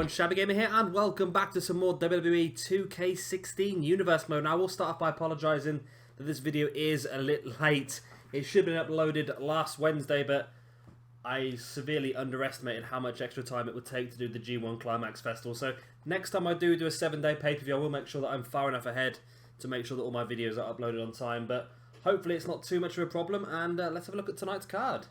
everyone, Shabby Gamer here, and welcome back to some more WWE 2K16 Universe Mode. Now, I will start off by apologising that this video is a little late. It should have been uploaded last Wednesday, but I severely underestimated how much extra time it would take to do the G1 Climax Festival. So, next time I do a 7-day pay-per-view, I will make sure that I'm far enough ahead to make sure that all my videos are uploaded on time. But hopefully it's not too much of a problem, and let's have a look at tonight's card.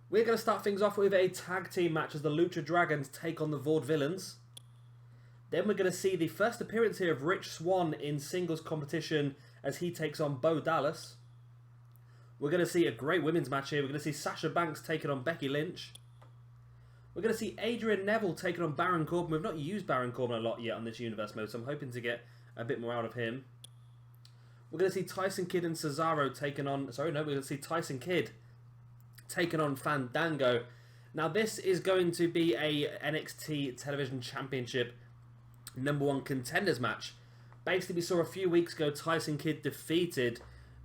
We're going to start things off with a tag team match as the Lucha Dragons take on the Vaudevillians. Then we're going to see the first appearance here of Rich Swann in singles competition as he takes on Bo Dallas. We're going to see a great women's match here. We're going to see Sasha Banks taking on Becky Lynch. We're going to see Neville taking on Baron Corbin. We've not used Baron Corbin a lot yet on this Universe Mode, so I'm hoping to get a bit more out of him. We're going to see Tyson Kidd and Cesaro taking on... Sorry, no, we're going to see Tyson Kidd taken on Fandango. Now this is going to be a NXT Television Championship #1 contenders match. Basically, we saw a few weeks ago Tyson Kidd defeated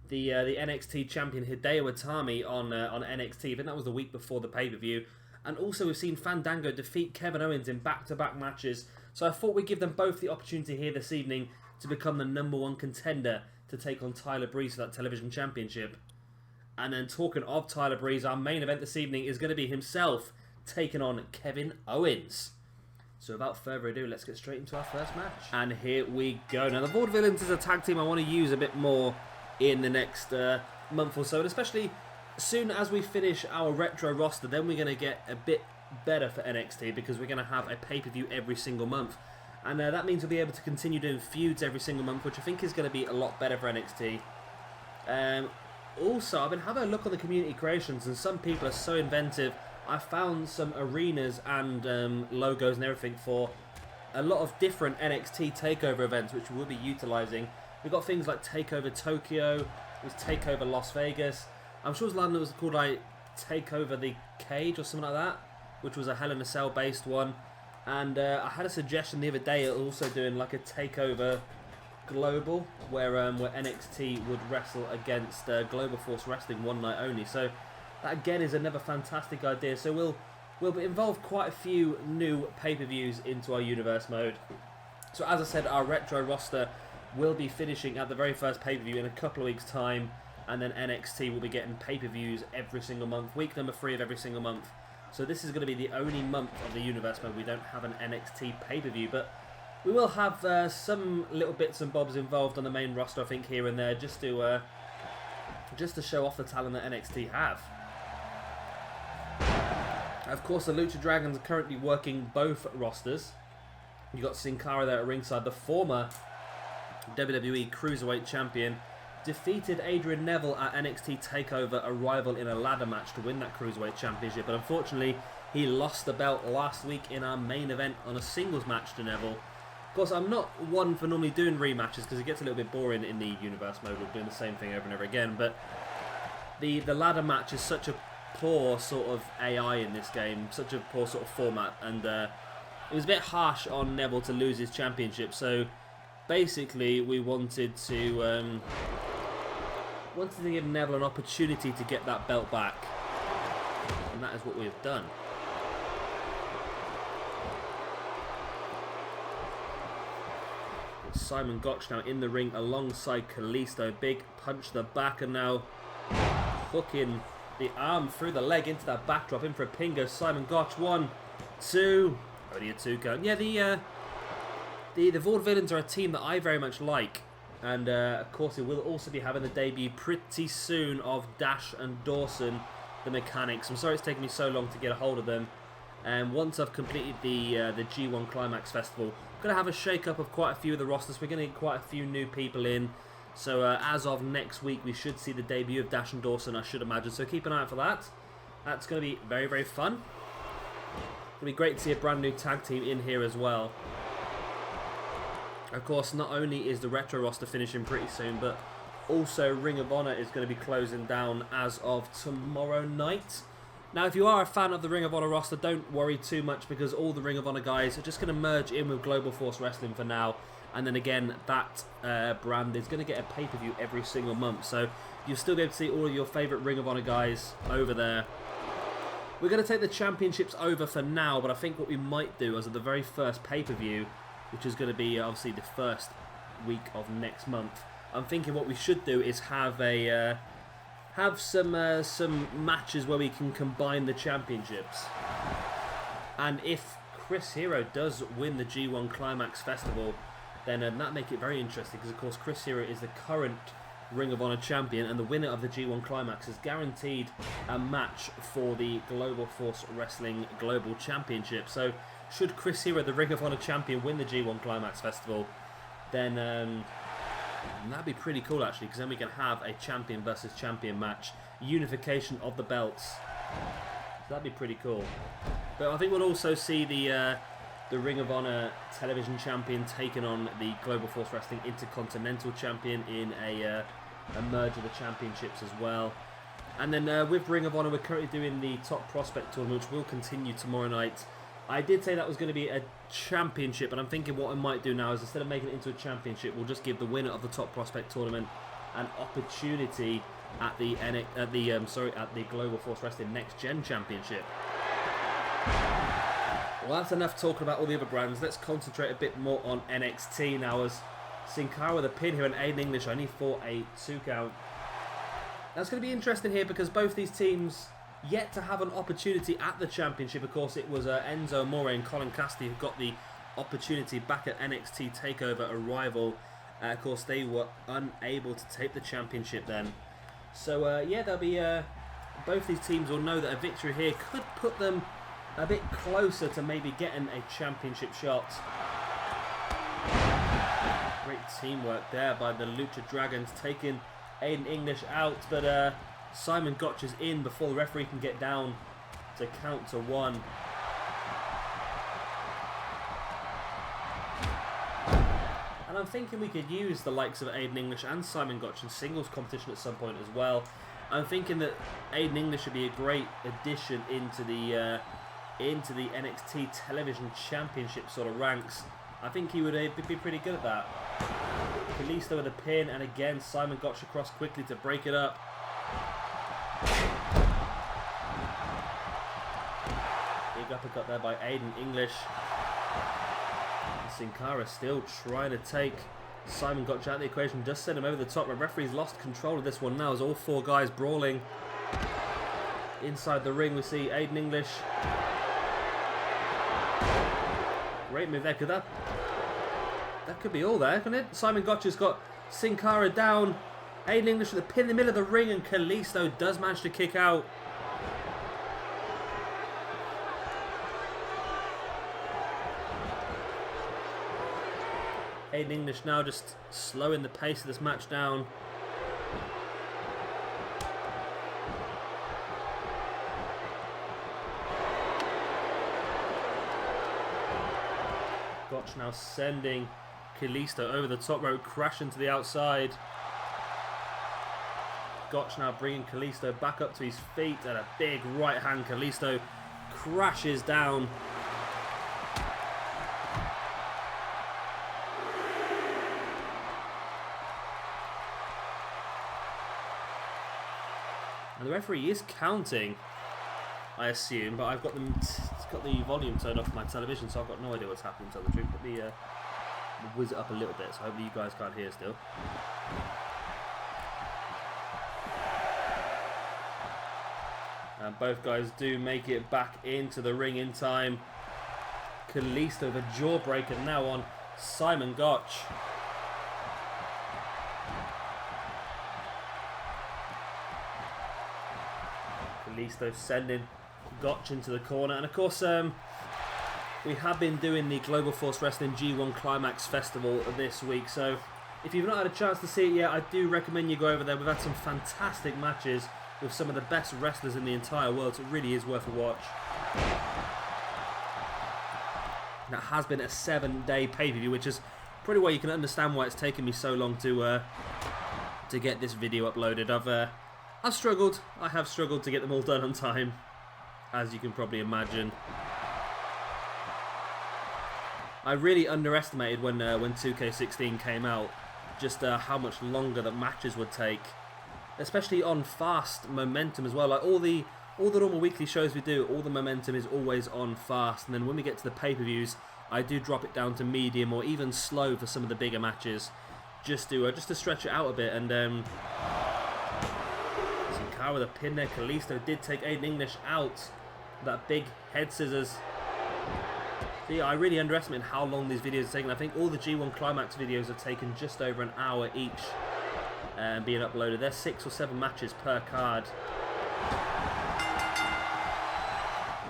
the NXT champion Hideo Itami on NXT. I think that was the week before the pay-per-view. And also we've seen Fandango defeat Kevin Owens in back-to-back matches. So I thought we'd give them both the opportunity here this evening to become the #1 contender to take on Tyler Breeze for that television championship. And then talking of Tyler Breeze, our main event this evening is going to be himself taking on Kevin Owens. So without further ado, let's get straight into our first match. And here we go. Now the Vaudevillians is a tag team I want to use a bit more in the next month or so. And especially soon as we finish our retro roster, then we're going to get a bit better for NXT because we're going to have a pay-per-view every single month. And that means we'll be able to continue doing feuds every single month, which I think is going to be a lot better for NXT. Also, I've been having a look on the community creations, and some people are so inventive. I found some arenas and logos and everything for a lot of different NXT takeover events, which we'll be utilising. We've got things like Takeover Tokyo, it was Takeover Las Vegas. I'm sure it was London, it was called like Takeover the Cage or something like that, which was a Hell in a Cell based one. And I had a suggestion the other day of also doing like a Takeover Global, where NXT would wrestle against Global Force Wrestling one night only. So that again is another fantastic idea. So we'll involve quite a few new pay-per-views into our Universe Mode. So as I said, our retro roster will be finishing at the very first pay-per-view in a couple of weeks' time, and then NXT will be getting pay-per-views every single month, week number 3 of every single month. So this is going to be the only month of the Universe Mode we don't have an NXT pay-per-view, but we will have some little bits and bobs involved on the main roster, I think, here and there, just to show off the talent that NXT have. Of course, the Lucha Dragons are currently working both rosters. You've got Sin Cara there at ringside, the former WWE Cruiserweight Champion, defeated Neville at NXT TakeOver Arrival in a ladder match to win that Cruiserweight Championship, but unfortunately, he lost the belt last week in our main event on a singles match to Neville. Of course, I'm not one for normally doing rematches because it gets a little bit boring in the Universe Mode with doing the same thing over and over again, but the ladder match is such a poor sort of AI in this game, such a poor sort of format, and it was a bit harsh on Neville to lose his championship, so basically we wanted to give Neville an opportunity to get that belt back, and that is what we've done. Simon Gotch now in the ring alongside Kalisto. Big punch to the back, and now hooking the arm through the leg into that backdrop, in for a pingo. Simon Gotch, 1, 2, only a 2 count. Yeah, the Vaudevillians are a team that I very much like, and of course it will also be having the debut pretty soon of Dash and Dawson, the mechanics. I'm sorry it's taken me so long to get a hold of them. And once I've completed the G1 Climax Festival, I'm going to have a shake-up of quite a few of the rosters. We're going to get quite a few new people in. So as of next week, we should see the debut of Dash and Dawson, I should imagine. So keep an eye out for that. That's going to be very, very fun. It'll be great to see a brand new tag team in here as well. Of course, not only is the retro roster finishing pretty soon, but also Ring of Honor is going to be closing down as of tomorrow night. Now, if you are a fan of the Ring of Honor roster, don't worry too much because all the Ring of Honor guys are just going to merge in with Global Force Wrestling for now. And then again, that brand is going to get a pay-per-view every single month. So you'll still be able to see all of your favourite Ring of Honor guys over there. We're going to take the championships over for now, but I think what we might do as of the very first pay-per-view, which is going to be obviously the first week of next month, I'm thinking what we should do is have a some matches where we can combine the championships. And if Chris Hero does win the G1 Climax Festival, then that make it very interesting, because of course Chris Hero is the current Ring of Honor champion, and the winner of the G1 Climax is guaranteed a match for the Global Force Wrestling Global Championship. So should Chris Hero, the Ring of Honor champion, win the G1 Climax Festival, then that'd be pretty cool actually, because then we can have a champion versus champion match, unification of the belts. So that'd be pretty cool. But I think we'll also see the Ring of Honor television champion taking on the Global Force Wrestling Intercontinental champion in a merge of the championships as well. And then with Ring of Honor, we're currently doing the Top Prospect tournament, which will continue tomorrow night. I did say that was going to be a championship, and I'm thinking what I might do now is, instead of making it into a championship, we'll just give the winner of the Top Prospect tournament an opportunity at the Global Force Wrestling Next Gen Championship. Well, that's enough talking about all the other brands. Let's concentrate a bit more on NXT now, as Sin Cara with a pin here and Aiden English only for a 2 count. That's going to be interesting here, because both these teams yet to have an opportunity at the championship. Of course, it was Enzo Amore and Colin Cassidy who got the opportunity back at NXT TakeOver Arrival. Of course, they were unable to take the championship then. So, yeah, there'll be both these teams will know that a victory here could put them a bit closer to maybe getting a championship shot. Great teamwork there by the Lucha Dragons, taking Aiden English out, but Simon Gotch is in before the referee can get down to count to 1. And I'm thinking we could use the likes of Aiden English and Simon Gotch in singles competition at some point as well. I'm thinking that Aiden English would be a great addition into the NXT Television Championship sort of ranks. I think he would be pretty good at that. Kalisto with a pin, and again Simon Gotch across quickly to break it up. Big uppercut there by Aiden English. Sin Cara still trying to take Simon Gotch out of the equation, just send him over the top. The referee's lost control of this one now, as all 4 guys brawling. Inside the ring we see Aiden English. Great move there. That could be all there, couldn't it? Simon Gotch has got Sin Cara down. Aiden English with a pin in the middle of the ring, and Kalisto does manage to kick out. Aiden English now just slowing the pace of this match down. Gotch now sending Kalisto over the top rope, crashing to the outside. Gotch now bringing Kalisto back up to his feet, and a big right hand. Kalisto crashes down. And the referee is counting, I assume, but I've got the volume turned off my television, so I've got no idea what's happening, to tell the truth. Let me whiz it up a little bit, so hopefully you guys can't hear still. And both guys do make it back into the ring in time. Kalisto, the jawbreaker now on Simon Gotch. Kalisto sending Gotch into the corner. And of course, we have been doing the Global Force Wrestling G1 Climax Festival this week, so if you've not had a chance to see it yet, I do recommend you go over there. We've had some fantastic matches with some of the best wrestlers in the entire world, so it really is worth a watch. That has been a 7-day pay-per-view, which is pretty well you can understand why it's taken me so long to get this video uploaded. I've struggled. I have struggled to get them all done on time, as you can probably imagine. I really underestimated when 2K16 came out just how much longer the matches would take, especially on fast momentum as well. Like all the all the normal weekly shows we do, all the momentum is always on fast, and then when we get to the pay-per-views, I do drop it down to medium or even slow for some of the bigger matches, just to stretch it out a bit. And Sin Cara with a pin there. Kalisto did take Aiden English out. That big head scissors. So yeah, I really underestimate how long these videos are taking. I think all the G1 Climax videos have taken just over an hour each being uploaded. There's 6 or 7 matches per card.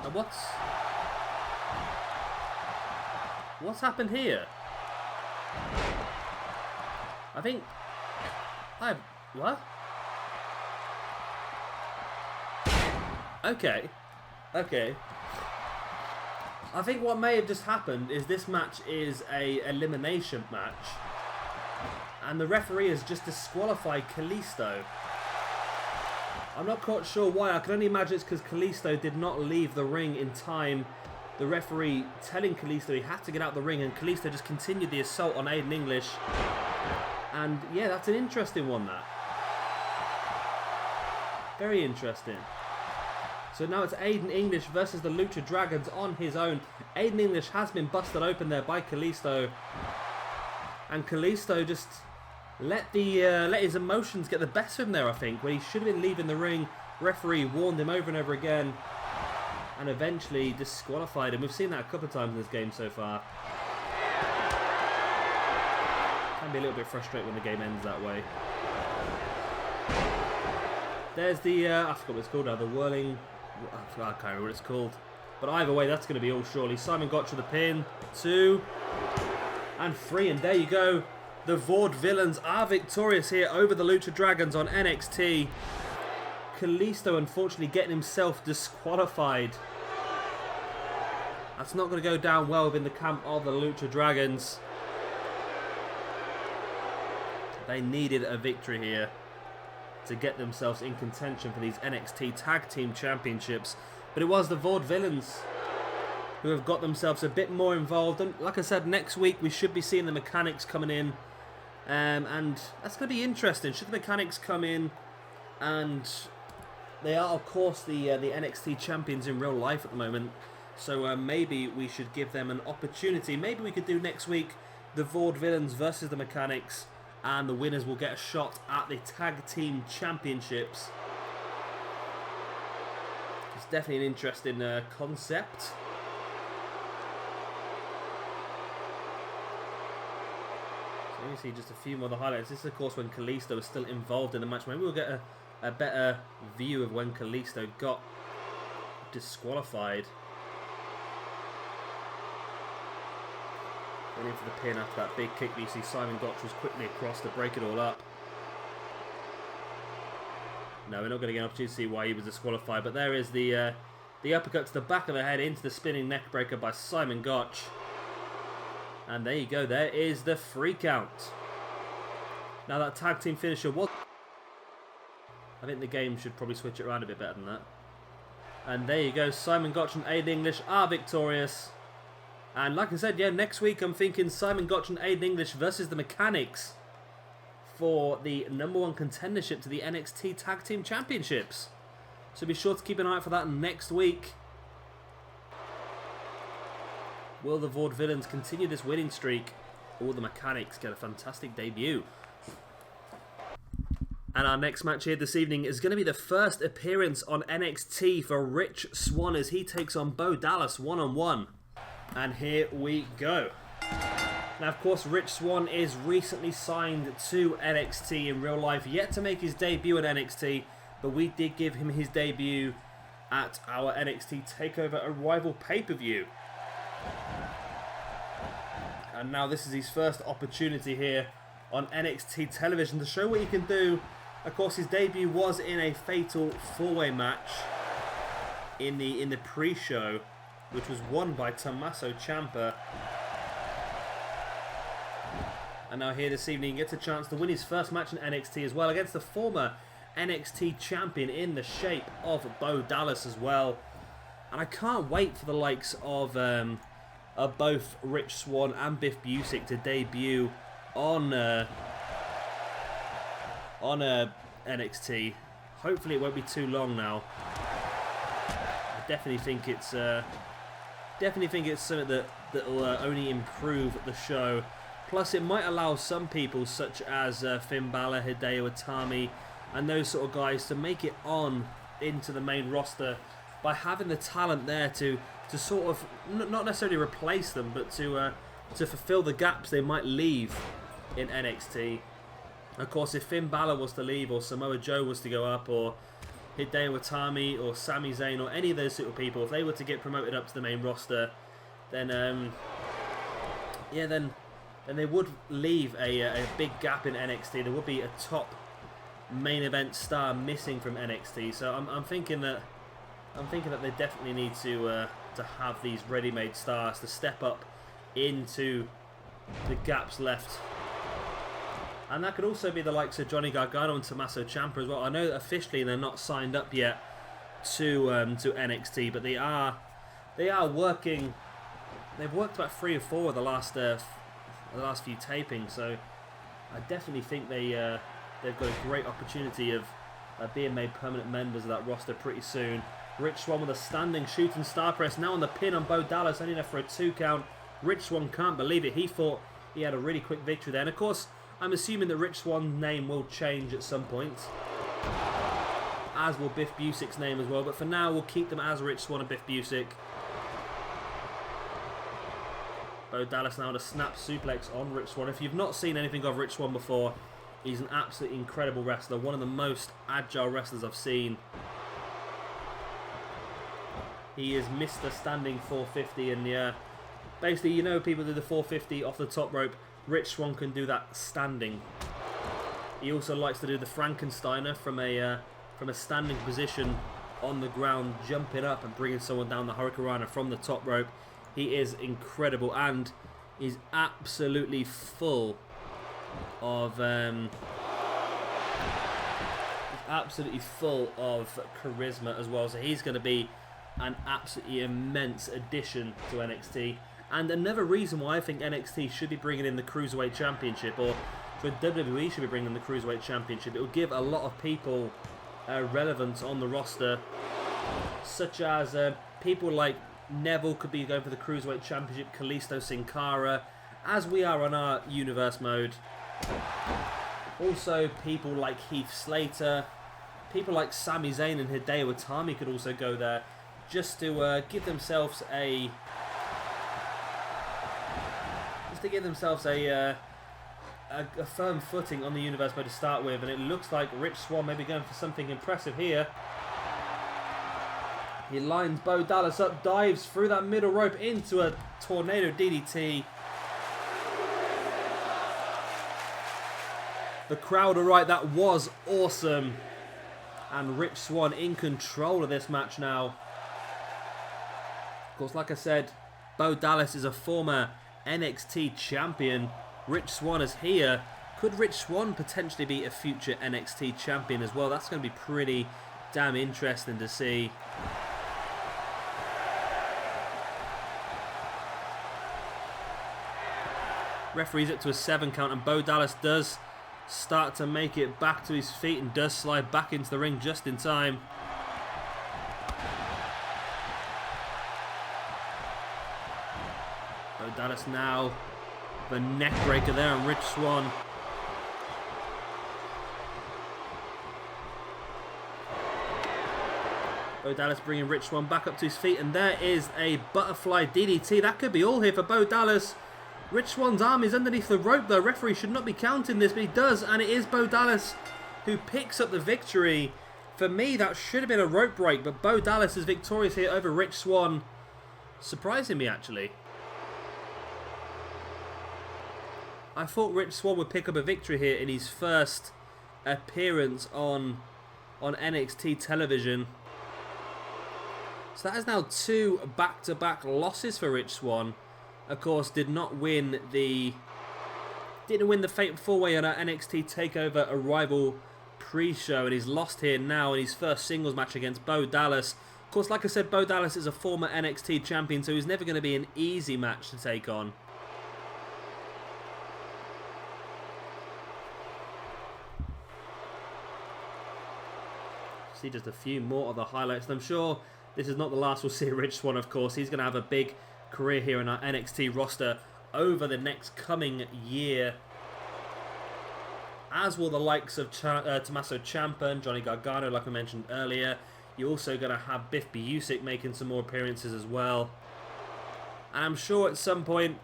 And what's happened here? What? Okay. I think what may have just happened is this match is a elimination match, and the referee has just disqualified Kalisto. I'm not quite sure why. I can only imagine it's because Kalisto did not leave the ring in time. The referee telling Kalisto he had to get out the ring, and Kalisto just continued the assault on Aiden English. And yeah, that's an interesting one, that. Very interesting. So now it's Aiden English versus the Lucha Dragons on his own. Aiden English has been busted open there by Kalisto. And Kalisto just let his emotions get the best of him there, I think, when he should have been leaving the ring. Referee warned him over and over again, and eventually disqualified him. We've seen that a couple of times in this game so far. Can be a little bit frustrating when the game ends that way. There's the, I forgot what it's called now, the whirling, I can't remember what it's called. But either way, that's going to be all surely. Simon Gotch with the pin, 2, and 3, and there you go. The Vaudevillians are victorious here over the Lucha Dragons on NXT. Kalisto unfortunately getting himself disqualified. That's not going to go down well within the camp of the Lucha Dragons. They needed a victory here to get themselves in contention for these NXT Tag Team Championships. But it was the Vaudevillians who have got themselves a bit more involved. And like I said, next week we should be seeing the mechanics coming in. And that's going to be interesting. Should the mechanics come in, and they are, of course, the NXT champions in real life at the moment. So maybe we should give them an opportunity. Maybe we could do next week the Vaudevillians versus the Mechanics, and the winners will get a shot at the Tag Team Championships. It's definitely an interesting concept. So you see just a few more of the highlights. This is, of course, when Kalisto was still involved in the match. Maybe we'll get a better view of when Kalisto got disqualified. Went in for the pin after that big kick. You see Simon Gotch was quickly across to break it all up. No, we're not going to get an opportunity to see why he was disqualified. But there is the uppercut to the back of the head into the spinning neck breaker by Simon Gotch. And there you go. There is the 3 count. Now that tag team finisher was... I think the game should probably switch it around a bit better than that. And there you go. Simon Gotch and Aiden English are victorious. And like I said, yeah, next week I'm thinking Simon Gotch and Aiden English versus the Mechanics for the #1 contendership to the NXT Tag Team Championships. So be sure to keep an eye out for that next week. Will the Vaudevillians continue this winning streak, or will the Mechanics get a fantastic debut? And our next match here this evening is going to be the first appearance on NXT for Rich Swann as he takes on Bo Dallas one-on-one. And here we go. Now, of course, Rich Swann is recently signed to NXT in real life, yet to make his debut at NXT, but we did give him his debut at our NXT TakeOver Arrival pay-per-view. And now this is his first opportunity here on NXT television to show what he can do. Of course, his debut was in a fatal 4-way match in the pre-show, which was won by Tommaso Ciampa. And now here this evening, he gets a chance to win his first match in NXT as well against the former NXT champion in the shape of Bo Dallas as well. And I can't wait for the likes of both Rich Swann and Biff Busick to debut on NXT. Hopefully it won't be too long now. definitely think it's something that will only improve the show. Plus, it might allow some people, such as Finn Balor, Hideo Itami, and those sort of guys, to make it on into the main roster by having the talent there to sort of not necessarily replace them, but to fulfill the gaps they might leave in NXT. Of course, if Finn Balor was to leave, or Samoa Joe was to go up, or Hideo Itami, or Sami Zayn, or any of those sort of people, if they were to get promoted up to the main roster, then then they would leave a big gap in NXT. There would be a top main event star missing from NXT. So I'm thinking that they definitely need to have these ready-made stars to step up into the gaps left. And that could also be the likes of Johnny Gargano and Tommaso Ciampa as well. I know that officially they're not signed up yet to NXT, but they are working. They've worked about 3 or 4 of the last few tapings, so I definitely think they've got a great opportunity of being made permanent members of that roster pretty soon. Rich Swann with a standing shooting star press, now on the pin on Bo Dallas, only enough for a 2 count. Rich Swann can't believe it. He thought he had a really quick victory there. And of course, I'm assuming that Rich Swann's name will change at some point, as will Biff Busick's name as well. But for now, we'll keep them as Rich Swann and Biff Busick. Bo Dallas now with a snap suplex on Rich Swann. If you've not seen anything of Rich Swann before, he's an absolutely incredible wrestler. One of the most agile wrestlers I've seen. He is Mr. Standing 450, and basically, you know, people do the 450 off the top rope. Rich Swann can do that standing. He also likes to do the Frankensteiner from a standing position on the ground, jumping up and bringing someone down the Hurricanrana from the top rope. He is incredible, and he's absolutely full of charisma as well. So he's going to be an absolutely immense addition to NXT. And another reason why I think NXT should be bringing in the Cruiserweight Championship, or WWE should be bringing in the Cruiserweight Championship, it will give a lot of people relevance on the roster, such as people like Neville could be going for the Cruiserweight Championship, Kalisto, Sin Cara, as we are on our Universe mode. Also, people like Heath Slater, people like Sami Zayn and Hideo Itami could also go there, just to give themselves a firm footing on the Universe mode to start with. And it looks like Rich Swann may be going for something impressive here. He lines Bo Dallas up, dives through that middle rope into a tornado DDT. The crowd are right, that was awesome. And Rich Swann in control of this match now. Of course, like I said, Bo Dallas is a former NXT champion. Rich Swann is here. Could Rich Swann potentially be a future NXT champion as well? That's going to be pretty damn interesting to see. Referee's up to a 7 count, and Bo Dallas does start to make it back to his feet and does slide back into the ring just in time. Bo Dallas now, the neck breaker there on Rich Swann. Bo Dallas bringing Rich Swann back up to his feet, and there is a butterfly DDT. That could be all here for Bo Dallas. Rich Swann's arm is underneath the rope though. Referee should not be counting this, but he does, and it is Bo Dallas who picks up the victory. For me, that should have been a rope break, but Bo Dallas is victorious here over Rich Swann. Surprising me, actually. I thought Rich Swann would pick up a victory here in his first appearance on NXT television. So that is now 2 back-to-back losses for Rich Swann. Of course, didn't win the Fatal 4-Way on our NXT TakeOver Arrival pre-show, and he's lost here now in his first singles match against Bo Dallas. Of course, like I said, Bo Dallas is a former NXT champion, so he's never going to be an easy match to take on. See just a few more of the highlights, and I'm sure this is not the last we'll see of Rich Swann, of course. He's going to have a big career here in our NXT roster over the next coming year. As will the likes of Tommaso Ciampa and Johnny Gargano, like I mentioned earlier. You're also going to have Biff Busick making some more appearances as well. And I'm sure at some point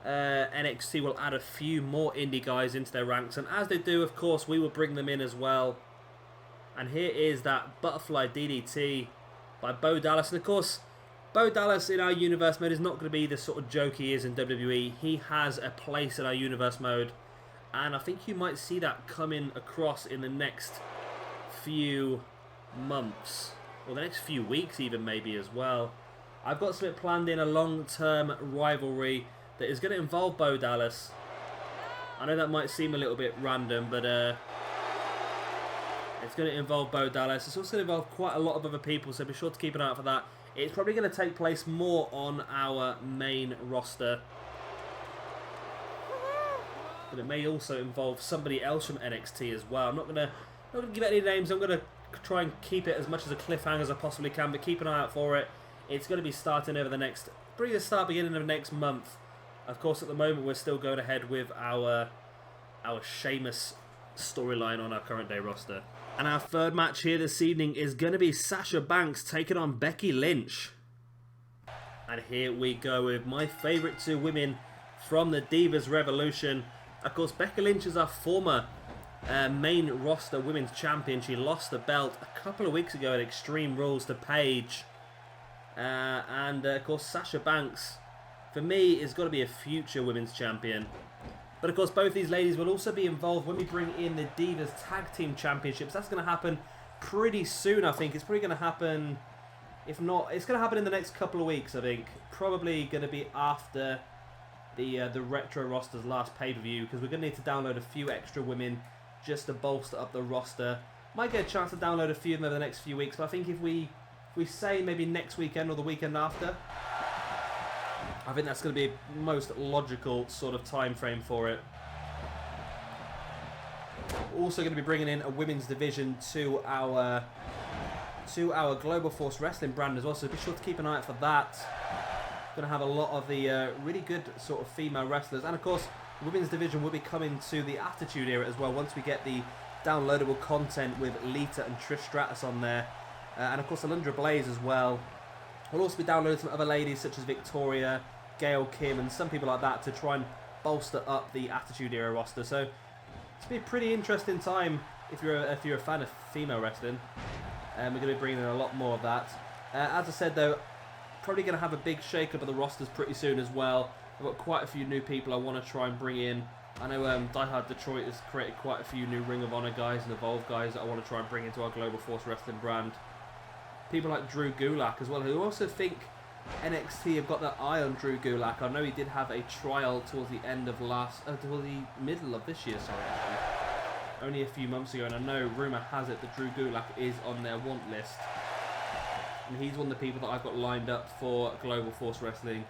NXT will add a few more indie guys into their ranks. And as they do, of course, we will bring them in as well. And here is that Butterfly DDT by Bo Dallas. And of course, Bo Dallas in our Universe mode is not going to be the sort of joke he is in WWE. He has a place in our Universe mode. And I think you might see that coming across in the next few months. Or the next few weeks even maybe as well. I've got something planned in, a long-term rivalry that is going to involve Bo Dallas. I know that might seem a little bit random, but it's going to involve Bo Dallas. It's also going to involve quite a lot of other people, so be sure to keep an eye out for that. It's probably going to take place more on our main roster. But it may also involve somebody else from NXT as well. I'm not going to give it any names. I'm going to try and keep it as much as a cliffhanger as I possibly can, but keep an eye out for it. It's going to be starting over the next, beginning of next month. Of course, at the moment, we're still going ahead with our Sheamus storyline on our current day roster. And our third match here this evening is going to be Sasha Banks taking on Becky Lynch. And here we go with my favourite two women from the Divas Revolution. Of course, Becky Lynch is our former main roster women's champion. She lost the belt a couple of weeks ago at Extreme Rules to Paige. Of course, Sasha Banks, for me, is got to be a future women's champion. But of course, both these ladies will also be involved when we bring in the Divas Tag Team Championships. That's going to happen pretty soon, I think. It's probably going to happen, if not, it's going to happen in the next couple of weeks, I think. Probably going to be after the Retro roster's last pay-per-view, because we're going to need to download a few extra women just to bolster up the roster. Might get a chance to download a few of them over the next few weeks, but I think if we say maybe next weekend or the weekend after, I think that's going to be the most logical sort of time frame for it. Also going to be bringing in a women's division to our Global Force Wrestling brand as well, so be sure to keep an eye out for that. Going to have a lot of the really good sort of female wrestlers, and of course, the women's division will be coming to the Attitude Era as well once we get the downloadable content with Lita and Trish Stratus on there. And of course, Alundra Blaze as well. We'll also be downloading some other ladies such as Victoria, Gail Kim, and some people like that to try and bolster up the Attitude Era roster. So it's going to be a pretty interesting time if you're a fan of female wrestling. We're going to be bringing in a lot more of that. As I said though, probably going to have a big shake-up of the rosters pretty soon as well. I've got quite a few new people I want to try and bring in. I know Die Hard Detroit has created quite a few new Ring of Honor guys and Evolve guys that I want to try and bring into our Global Force Wrestling brand. People like Drew Gulak as well, who also think NXT have got their eye on Drew Gulak. I know he did have a trial towards the end of towards the middle of this year, sorry, actually. Only a few months ago, and I know rumour has it that Drew Gulak is on their want list. And he's one of the people that I've got lined up for Global Force Wrestling.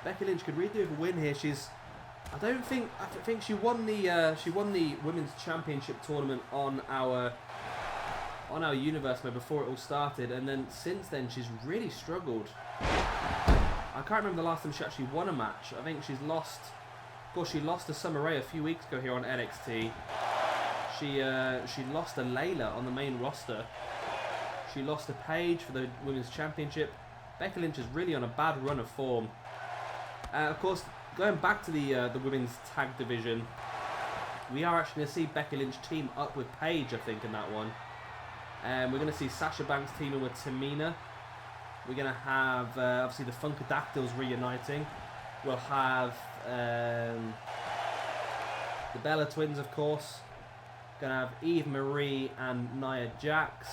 Becky Lynch could really do with a win here. I think she won the women's championship tournament on our Universe mode before it all started, and then since then she's really struggled. I can't remember the last time she actually won a match. I think she's lost. Of course, she lost to Summer Rae a few weeks ago here on NXT. She lost to Layla on the main roster. She lost to Paige for the women's championship. Becky Lynch is really on a bad run of form. Of course, going back to the women's tag division, we are actually going to see Becky Lynch team up with Paige, I think, in that one. We're going to see Sasha Banks teaming with Tamina. We're going to have, obviously, the Funkadactyls reuniting. We'll have the Bella Twins, of course. Going to have Eve Marie and Nia Jax.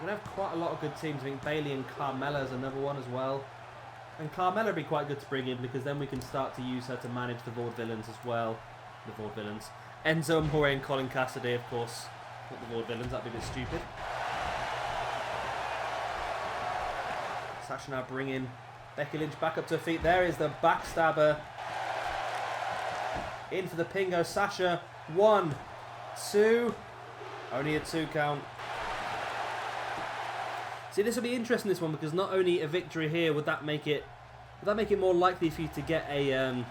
We're going to have quite a lot of good teams. I think Bayley and Carmella is another one as well. And Carmella would be quite good to bring in, because then we can start to use her to manage the Vaudevillians as well. The Vaudevillians. Enzo Amore and Colin Cassidy, of course. Not the Vaudevillians, that'd be a bit stupid. Sasha now bringing Becky Lynch back up to her feet. There is the backstabber. In for the pingo. Sasha, 1, 2, Only a 2 count. See, this will be interesting, this one, because not only a victory here would that make it more likely for you to get an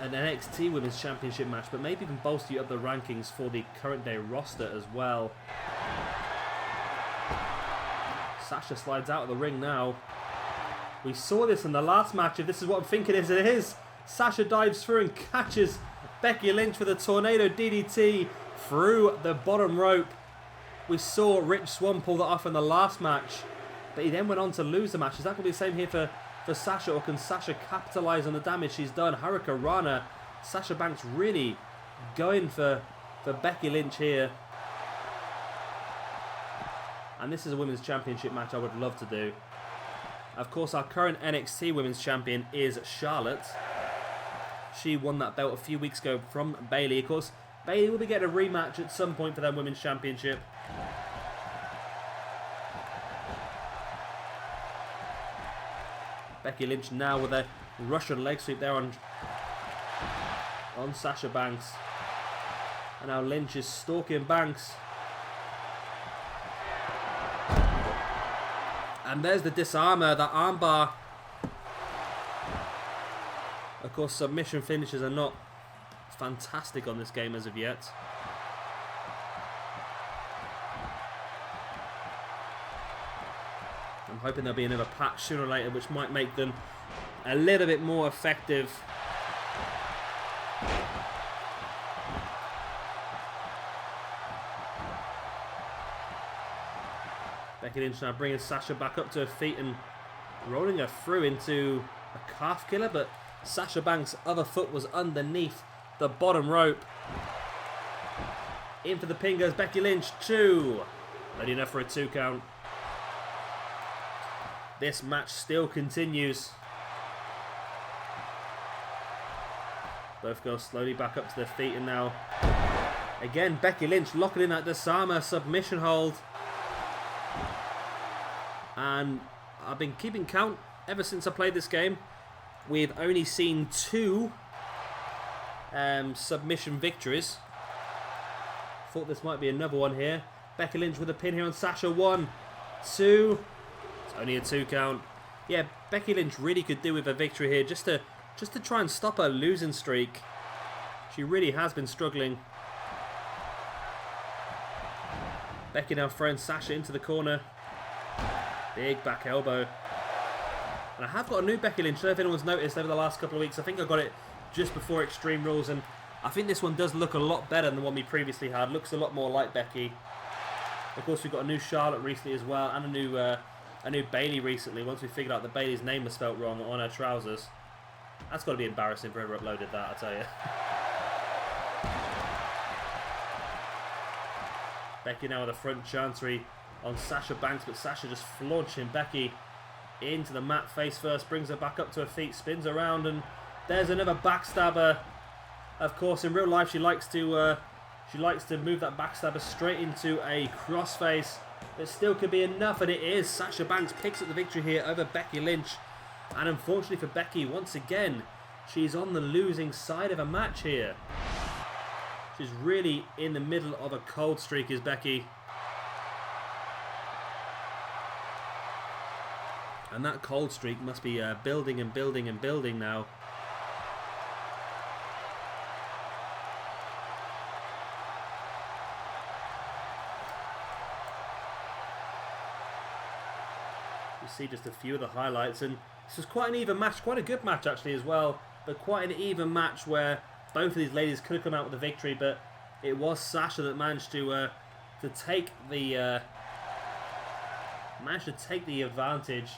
NXT Women's Championship match, but maybe even bolster you up the rankings for the current day roster as well. Sasha slides out of the ring now. We saw this in the last match. If this is what I'm thinking it is. Sasha dives through and catches Becky Lynch with a tornado DDT through the bottom rope. We saw Swann pull that off in the last match, but he then went on to lose the match. Is that going to be the same here for Sasha, or can Sasha capitalise on the damage she's done? Hurricane Rana. Sasha Banks really going for Becky Lynch here. And this is a Women's Championship match I would love to do. Of course, our current NXT Women's Champion is Charlotte. She won that belt a few weeks ago from Bayley. Of course, Bayley will be getting a rematch at some point for their Women's Championship. Becky Lynch now with a Russian leg sweep there on Sasha Banks. And now Lynch is stalking Banks. And there's the disarmer, the armbar. Of course, submission finishes are not fantastic on this game as of yet. I'm hoping there'll be another patch sooner or later which might make them a little bit more effective. Becky Lynch now bringing Sasha back up to her feet and rolling her through into a calf killer, but Sasha Banks' other foot was underneath the bottom rope. In for the pin goes Becky Lynch, 2. Not enough for a 2 count. This match still continues. Both girls slowly back up to their feet, and now again Becky Lynch locking in that disarmer submission hold. And I've been keeping count ever since I played this game. We've only seen 2 submission victories. Thought this might be another one here. Becky Lynch with a pin here on Sasha. 1, 2. It's only a 2 count. Yeah, Becky Lynch really could do with a victory here, just to try and stop her losing streak. She really has been struggling. Becky now throwing Sasha into the corner. Big back elbow. And I have got a new Becky Lynch. I don't know if anyone's noticed over the last couple of weeks. I think I got it just before Extreme Rules, and I think this one does look a lot better than the one we previously had. Looks a lot more like Becky. Of course, we've got a new Charlotte recently as well, and a new Bayley recently. Once we figured out that Bayley's name was spelt wrong on her trousers, that's got to be embarrassing for whoever uploaded that, I tell you. Becky now with a front chancery on Sasha Banks, but Sasha just launching Becky into the mat face first, brings her back up to her feet, spins around, and there's another backstabber. Of course, in real life, she likes to move that backstabber straight into a crossface. But still could be enough, and it is. Sasha Banks picks up the victory here over Becky Lynch, and unfortunately for Becky, once again, she's on the losing side of a match here. She's really in the middle of a cold streak, is Becky. And that cold streak must be building and building and building now. You see just a few of the highlights, and this was quite an even match, quite a good match actually as well, but quite an even match where both of these ladies could have come out with a victory, but it was Sasha that managed to take the advantage.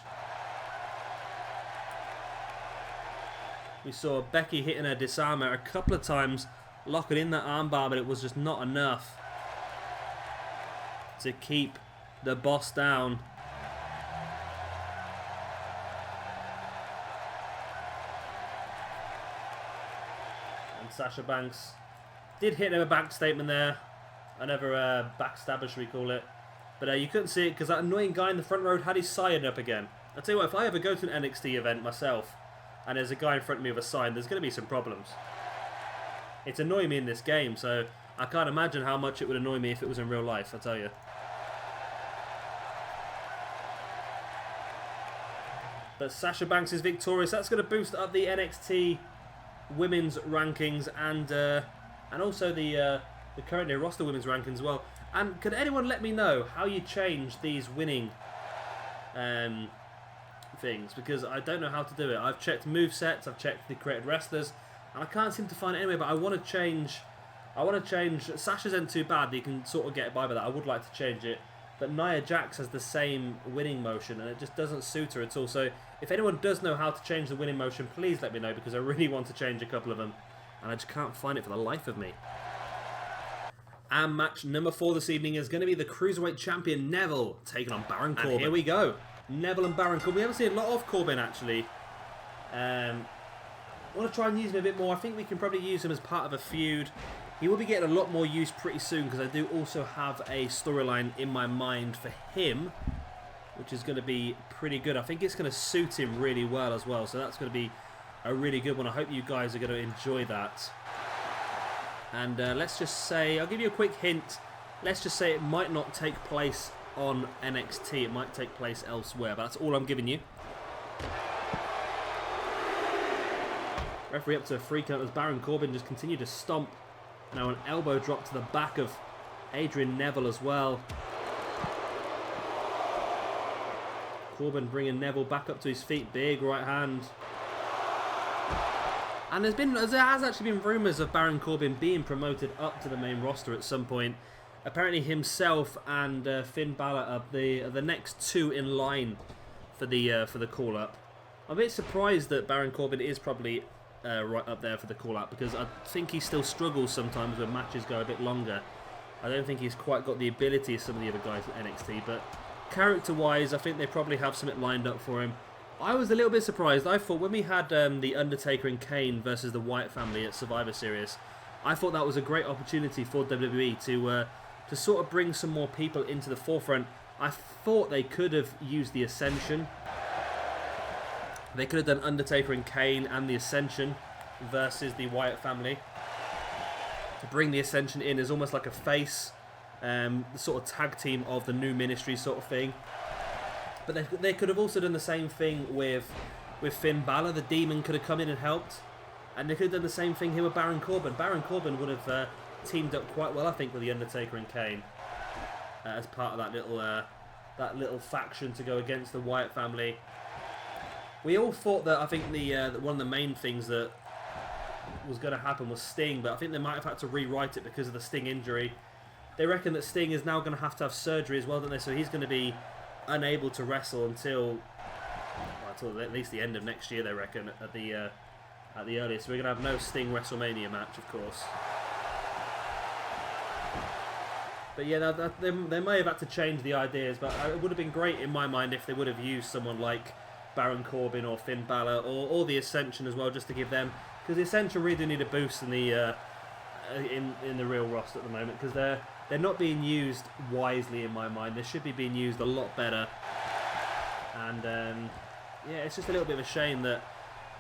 We saw Becky hitting her disarmer a couple of times, locking in that armbar, but it was just not enough to keep the boss down. And Sasha Banks did hit her back statement there, another backstabber, should we call it. But you couldn't see it because that annoying guy in the front row had his sign up again. I'll tell you what, if I ever go to an NXT event myself, and there's a guy in front of me with a sign, there's going to be some problems. It's annoying me in this game, so I can't imagine how much it would annoy me if it was in real life, I tell you. But Sasha Banks is victorious. That's going to boost up the NXT women's rankings and also the current day roster women's rankings as well. And could anyone let me know how you change these winning things? Because I don't know how to do it. I've checked movesets, I've checked the created wrestlers, and I can't seem to find it anyway. But I want to change. Sasha's isn't too bad. You can sort of get by with that. I would like to change it. But Nia Jax has the same winning motion, and it just doesn't suit her at all. So if anyone does know how to change the winning motion, please let me know, because I really want to change a couple of them, and I just can't find it for the life of me. And match number 4 this evening is going to be the Cruiserweight Champion Neville taking on Baron Corbin. And here we go. Neville and Baron Corbin. We haven't seen a lot of Corbin, actually. I want to try and use him a bit more. I think we can probably use him as part of a feud. He will be getting a lot more use pretty soon, because I do also have a storyline in my mind for him, which is going to be pretty good. I think it's going to suit him really well as well, so that's going to be a really good one. I hope you guys are going to enjoy that. And let's just say, I'll give you a quick hint. Let's just say it might not take place on NXT. It might take place elsewhere, but that's all I'm giving you. Referee up to a free count as Baron Corbin just continued to stomp. Now an elbow drop to the back of Adrian Neville as well. Corbin bringing Neville back up to his feet. Big right hand. And there has actually been rumours of Baron Corbin being promoted up to the main roster at some point. Apparently himself and Finn Balor are the next 2 in line for the call-up. I'm a bit surprised that Baron Corbin is probably right up there for the call-up, because I think he still struggles sometimes when matches go a bit longer. I don't think he's quite got the ability of some of the other guys at NXT, but character-wise, I think they probably have something lined up for him. I was a little bit surprised. I thought when we had The Undertaker and Kane versus the Wyatt family at Survivor Series, I thought that was a great opportunity for WWE to sort of bring some more people into the forefront. I thought they could have used the Ascension. They could have done Undertaker and Kane and the Ascension versus the Wyatt family. To bring the Ascension in as almost like a face, the sort of tag team of the new ministry sort of thing. But they could have also done the same thing with Finn Balor. The Demon could have come in and helped. And they could have done the same thing here with Baron Corbin. Baron Corbin would have teamed up quite well, I think, with the Undertaker and Kane as part of that little faction to go against the Wyatt family. We all thought that, I think, one of the main things that was going to happen was Sting, but I think they might have had to rewrite it because of the Sting injury. They reckon that Sting is now going to have surgery as well, don't they? So he's going to be unable to wrestle until at least the end of next year, they reckon, at the earliest. So we're going to have no Sting WrestleMania match, of course. But yeah, they may have had to change the ideas, but it would have been great in my mind if they would have used someone like Baron Corbin or Finn Balor or the Ascension as well, just to give them, because the Ascension really do need a boost in the real roster at the moment, because they're not being used wisely in my mind. They should be being used a lot better. And yeah, it's just a little bit of a shame that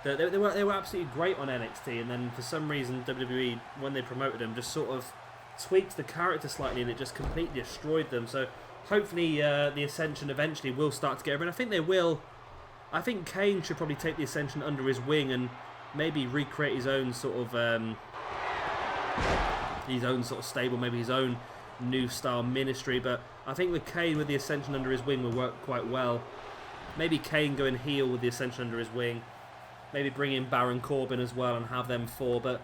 they were absolutely great on NXT, and then for some reason WWE, when they promoted them, just sort of tweaked the character slightly, and it just completely destroyed them. So hopefully the Ascension eventually will start to get over, and I think they will. I think Kane should probably take the Ascension under his wing and maybe recreate his own sort of stable, maybe his own new style ministry. But I think with Kane with the Ascension under his wing will work quite well. Maybe Kane going heel with the Ascension under his wing. Maybe bring in Baron Corbin as well and have them 4. But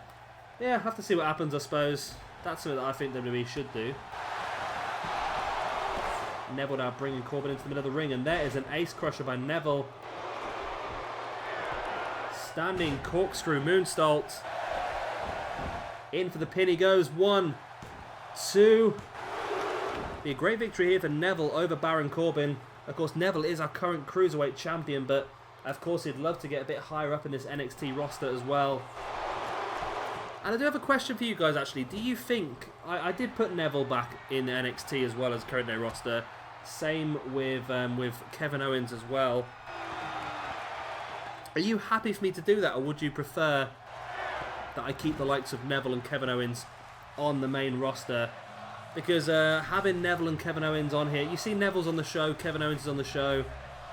yeah, have to see what happens, I suppose. That's something that I think WWE should do. Neville now bringing Corbin into the middle of the ring, and there is an ace crusher by Neville. Standing corkscrew moonsault. In for the pin he goes. 1, 2. Be a great victory here for Neville over Baron Corbin. Of course, Neville is our current Cruiserweight champion, but of course he'd love to get a bit higher up in this NXT roster as well. And I do have a question for you guys, actually. Do you think... I did put Neville back in NXT as well as current day roster. Same with Kevin Owens as well. Are you happy for me to do that, or would you prefer that I keep the likes of Neville and Kevin Owens on the main roster. Because having Neville and Kevin Owens on here, you see Neville's on the show, Kevin Owens is on the show,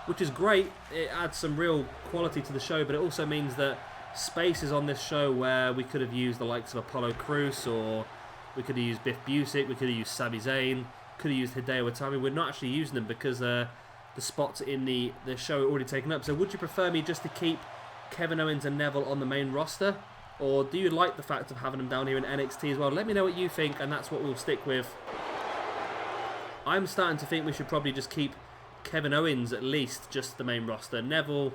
which is great. It adds some real quality to the show, but it also means that space is on this show where we could have used the likes of Apollo Crews, or we could have used Biff Busick, we could have used Sami Zayn, could have used Hideo Itami. We're not actually using them because the spots in the show are already taken up. So would you prefer me just to keep Kevin Owens and Neville on the main roster? Or do you like the fact of having them down here in NXT as well? Let me know what you think, and that's what we'll stick with. I'm starting to think we should probably just keep Kevin Owens at least just the main roster. Neville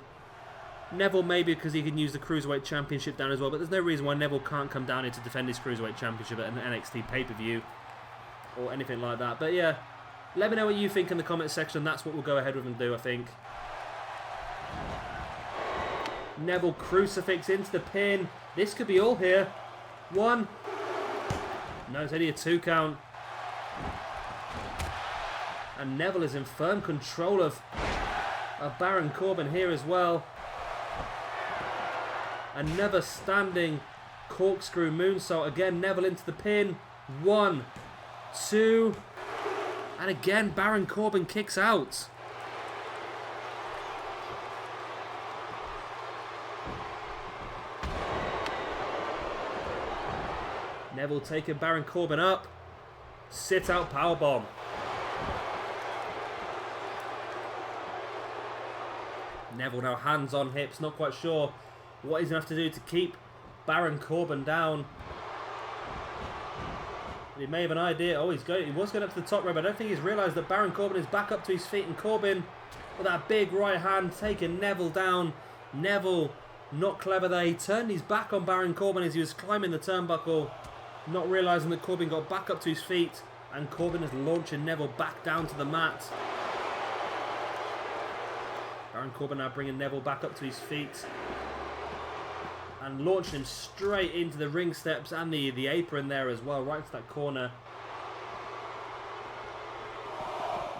maybe because he can use the Cruiserweight Championship down as well, but there's no reason why Neville can't come down here to defend his Cruiserweight Championship at an NXT pay-per-view or anything like that. But yeah, let me know what you think in the comment section. That's what we'll go ahead with and do, I think. Neville crucifix into the pin. This could be all here. 1. No, it's only a 2 count. And Neville is in firm control of Baron Corbin here as well. Another standing corkscrew moonsault. Again, Neville into the pin. 1, 2. And again, Baron Corbin kicks out. Neville taking Baron Corbin up. Sit out powerbomb. Neville now hands on hips, not quite sure what he's going to have to do to keep Baron Corbin down. But he may have an idea. Oh, he was going up to the top rope. I don't think he's realised that Baron Corbin is back up to his feet, and Corbin with that big right hand taking Neville down. Neville not clever there. He turned his back on Baron Corbin as he was climbing the turnbuckle, not realising that Corbin got back up to his feet, and Corbin is launching Neville back down to the mat. Baron Corbin now bringing Neville back up to his feet and launching him straight into the ring steps and the apron there as well, right to that corner.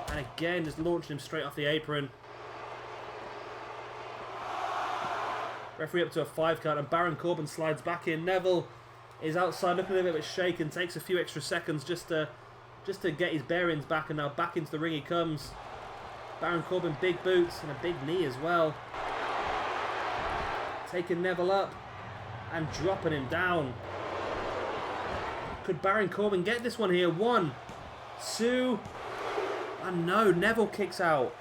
And again, just launching him straight off the apron. Referee up to a 5 count, and Baron Corbin slides back in. Neville is outside looking a little bit shaken, takes a few extra seconds just to get his bearings back, and now back into the ring he comes. Baron Corbin, big boots and a big knee as well. Taking Neville up and dropping him down. Could Baron Corbin get this one here? 1, 2, and no, Neville kicks out.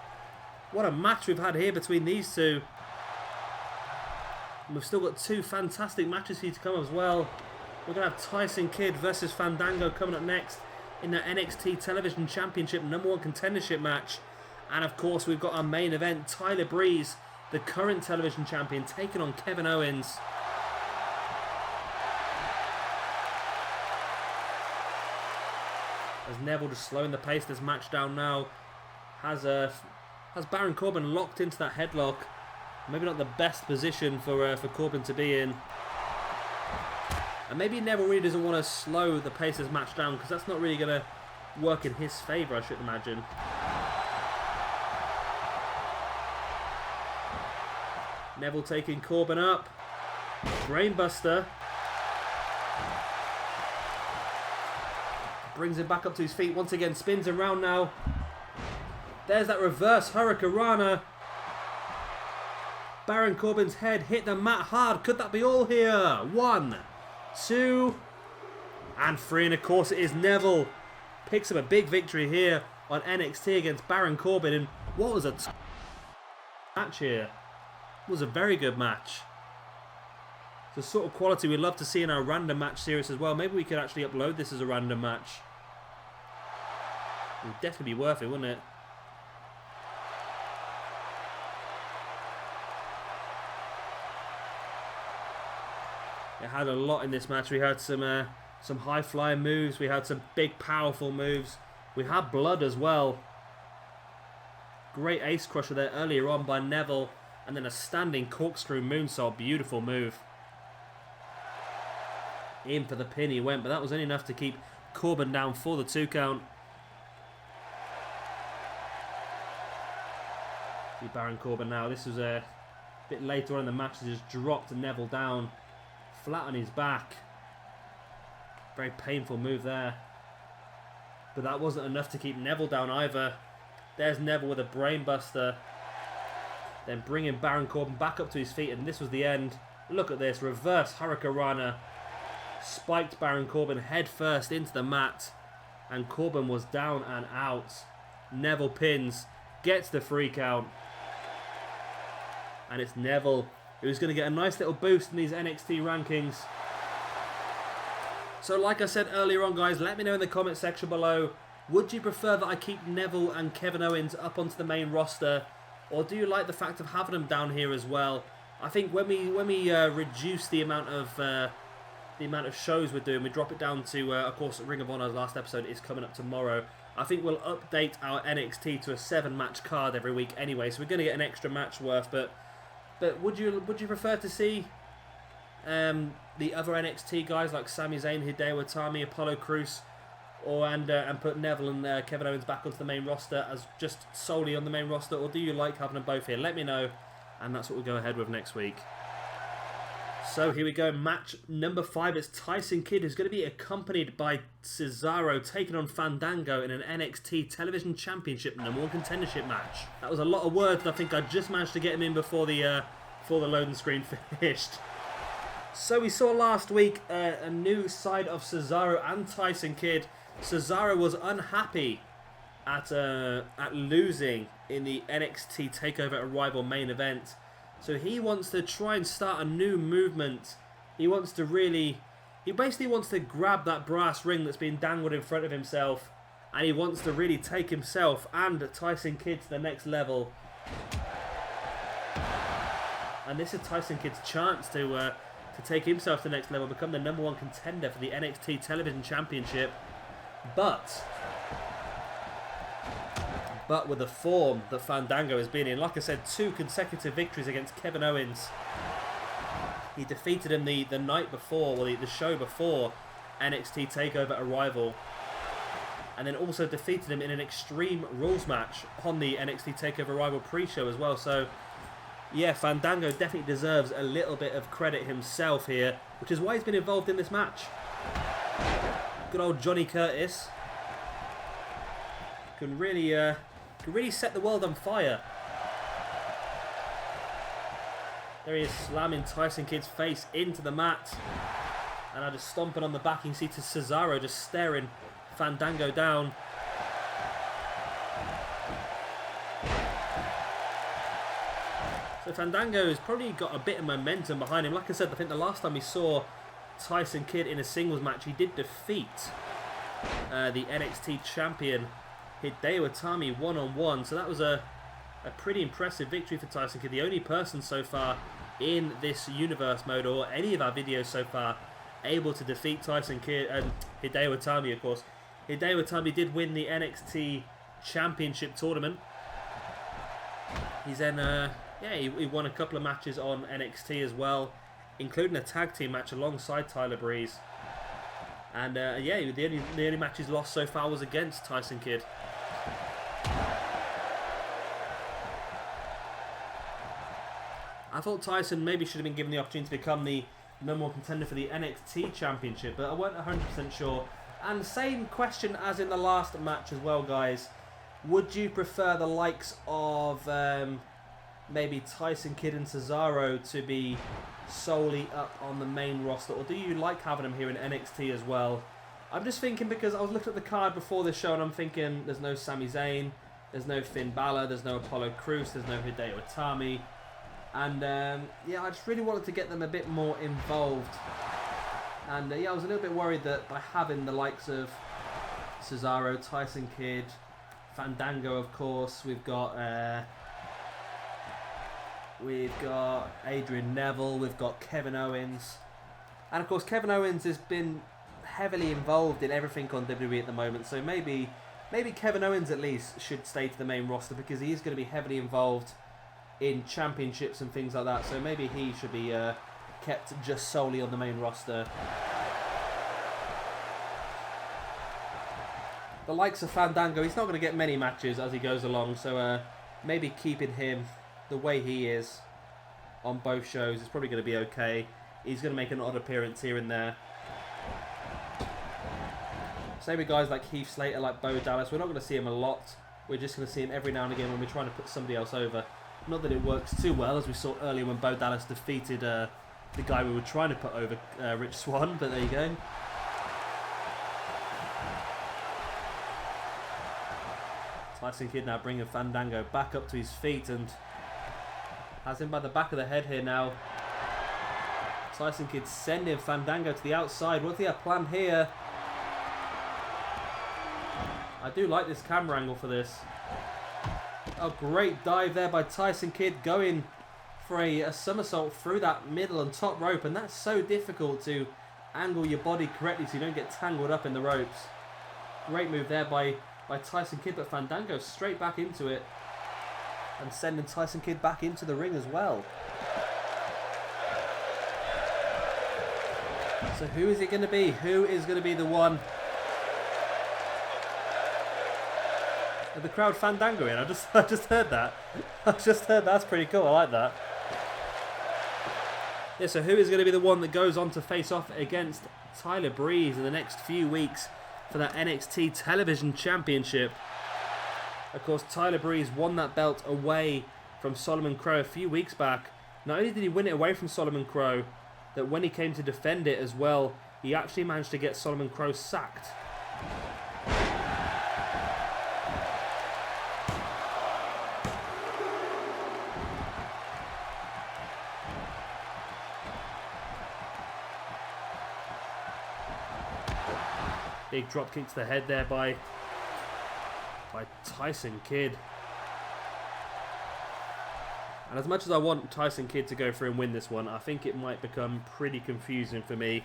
What a match we've had here between these two. And we've still got 2 fantastic matches here to come as well. We're going to have Tyson Kidd versus Fandango coming up next in the NXT Television Championship #1 Contendership match. And of course, we've got our main event, Tyler Breeze, the current television champion, taking on Kevin Owens. As Neville just slowing the pace of this match down now. Has Baron Corbin locked into that headlock. Maybe not the best position for Corbin to be in. And maybe Neville really doesn't want to slow the pace of this match down, because that's not really going to work in his favour, I should imagine. Neville taking Corbin up. Brainbuster. Brings him back up to his feet once again. Spins him round now. There's that reverse Hurricanrana. Baron Corbin's head hit the mat hard. Could that be all here? 1, 2, and 3. And of course it is. Neville picks up a big victory here on NXT against Baron Corbin. And what was a match here. It was a very good match. The sort of quality we'd love to see in our random match series as well. Maybe we could actually upload this as a random match. It would definitely be worth it, wouldn't it? It had a lot in this match. We had some high-flying moves. We had some big, powerful moves. We had blood as well. Great ace crusher there earlier on by Neville. And then a standing corkscrew moonsault. Beautiful move. In for the pin he went, but that was only enough to keep Corbin down for the 2 count. See Baron Corbin now. This was a bit later on in the match. He just dropped Neville down flat on his back. Very painful move there. But that wasn't enough to keep Neville down either. There's Neville with a brainbuster. Then bringing Baron Corbin back up to his feet, and this was the end. Look at this, reverse Hurricanrana. Spiked Baron Corbin head first into the mat. And Corbin was down and out. Neville pins, gets the free count. And it's Neville who's going to get a nice little boost in these NXT rankings. So like I said earlier on, guys, let me know in the comment section below. Would you prefer that I keep Neville and Kevin Owens up onto the main roster? Or do you like the fact of having them down here as well? I think when we reduce the amount of shows we're doing, we drop it down to, of course, Ring of Honor's last episode is coming up tomorrow. I think we'll update our NXT to a 7-match card every week anyway, so we're going to get an extra match worth. But would you prefer to see the other NXT guys like Sami Zayn, Hideo Itami, Apollo Crews, and put Neville and Kevin Owens back onto the main roster as just solely on the main roster, or do you like having them both here? Let me know, and that's what we'll go ahead with next week. So here we go, match number 5. It's Tyson Kidd, who's going to be accompanied by Cesaro, taking on Fandango in an NXT Television Championship #1 Contendership match. That was a lot of words, and I think I just managed to get him in before the loading screen finished. So we saw last week a new side of Cesaro and Tyson Kidd. Cesaro was unhappy at losing in the NXT TakeOver Arrival main event. So he wants to try and start a new movement. He basically wants to grab that brass ring that's been dangled in front of himself, and he wants to really take himself and Tyson Kidd to the next level. And this is Tyson Kidd's chance to take himself to the next level, become the #1 contender for the NXT Television Championship. But with the form that Fandango has been in, like I said, 2 consecutive victories against Kevin Owens. He defeated him the night before, well, the show before NXT TakeOver Arrival. And then also defeated him in an Extreme Rules match on the NXT TakeOver Arrival pre-show as well. So, yeah, Fandango definitely deserves a little bit of credit himself here, which is why he's been involved in this match. Good old Johnny Curtis can really set the world on fire. There he is, slamming Tyson Kidd's face into the mat. And now just stomping on the back. You can see to Cesaro just staring Fandango down. So Fandango has probably got a bit of momentum behind him. Like I said, I think the last time we saw Tyson Kidd in a singles match, he did defeat the NXT champion Hideo Itami one-on-one. So that was a pretty impressive victory for Tyson Kidd. The only person so far in this universe mode, or any of our videos so far, able to defeat Tyson Kidd and Hideo Itami, of course. Hideo Itami did win the NXT Championship tournament. He's then, he won a couple of matches on NXT as well, including a tag team match alongside Tyler Breeze. And the only match he's lost so far was against Tyson Kidd. I thought Tyson maybe should have been given the opportunity to become the #1 contender for the NXT Championship, but I wasn't 100% sure. And same question as in the last match as well, guys. Would you prefer the likes of maybe Tyson Kidd and Cesaro to be solely up on the main roster, or do you like having them here in NXT as well? I'm just thinking, because I was looking at the card before this show and I'm thinking there's no Sami Zayn, there's no Finn Balor, there's no Apollo Crews, there's no Hideo Itami. And I just really wanted to get them a bit more involved. And I was a little bit worried that by having the likes of Cesaro, Tyson Kidd, Fandango, of course, we've got Adrian Neville, we've got Kevin Owens, and of course Kevin Owens has been heavily involved in everything on WWE at the moment. So maybe Kevin Owens at least should stay to the main roster, because he is going to be heavily involved in championships and things like that. So maybe he should be kept just solely on the main roster. The likes of Fandango, he's not going to get many matches as he goes along, so maybe keeping him the way he is on both shows is probably going to be okay. He's going to make an odd appearance here and there. Same with guys like Heath Slater, like Bo Dallas. We're not going to see him a lot. We're just going to see him every now and again when we're trying to put somebody else over. Not that it works too well, as we saw earlier when Bo Dallas defeated the guy we were trying to put over, Rich Swann, but there you go. Tyson Kidd now bringing Fandango back up to his feet and has him by the back of the head here now. Tyson Kidd sending Fandango to the outside. What's he have planned here? I do like this camera angle for this. A great dive there by Tyson Kidd, going for a somersault through that middle and top rope, and that's so difficult to angle your body correctly so you don't get tangled up in the ropes. Great move there by Tyson Kidd, but Fandango straight back into it and sending Tyson Kidd back into the ring as well. So who is it going to be? Who is going to be the one? The crowd Fandango in. I just heard that. I just heard that's pretty cool. I like that. Yeah, so who is going to be the one that goes on to face off against Tyler Breeze in the next few weeks for that NXT Television Championship? Of course, Tyler Breeze won that belt away from Solomon Crowe a few weeks back. Not only did he win it away from Solomon Crowe, that when he came to defend it as well, he actually managed to get Solomon Crowe sacked. Big drop kick to the head there by Tyson Kidd. And as much as I want Tyson Kidd to go through and win this one, I think it might become pretty confusing for me.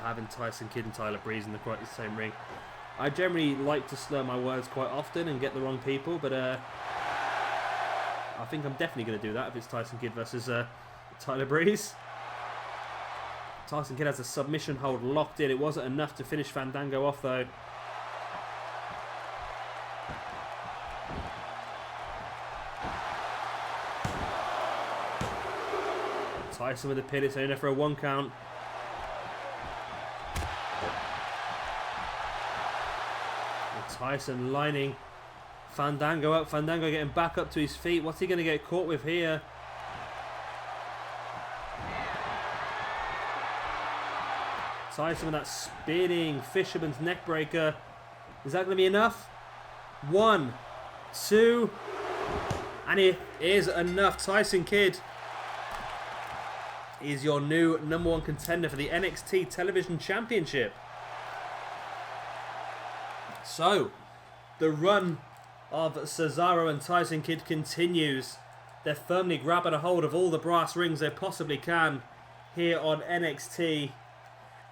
Having Tyson Kidd and Tyler Breeze in the quite the same ring. I generally like to slur my words quite often and get the wrong people, but I think I'm definitely going to do that if it's Tyson Kidd versus Tyler Breeze. Tyson Kidd has a submission hold locked in. It wasn't enough to finish Fandango off though. Tyson with a pin. It's only for a 1 count. And Tyson lining Fandango up. Fandango getting back up to his feet. What's he going to get caught with here? Tyson with that spinning fisherman's neck breaker. Is that going to be enough? 1, 2, and it is enough. Tyson Kidd is your new #1 contender for the NXT Television Championship. So, the run of Cesaro and Tyson Kidd continues. They're firmly grabbing a hold of all the brass rings they possibly can here on NXT.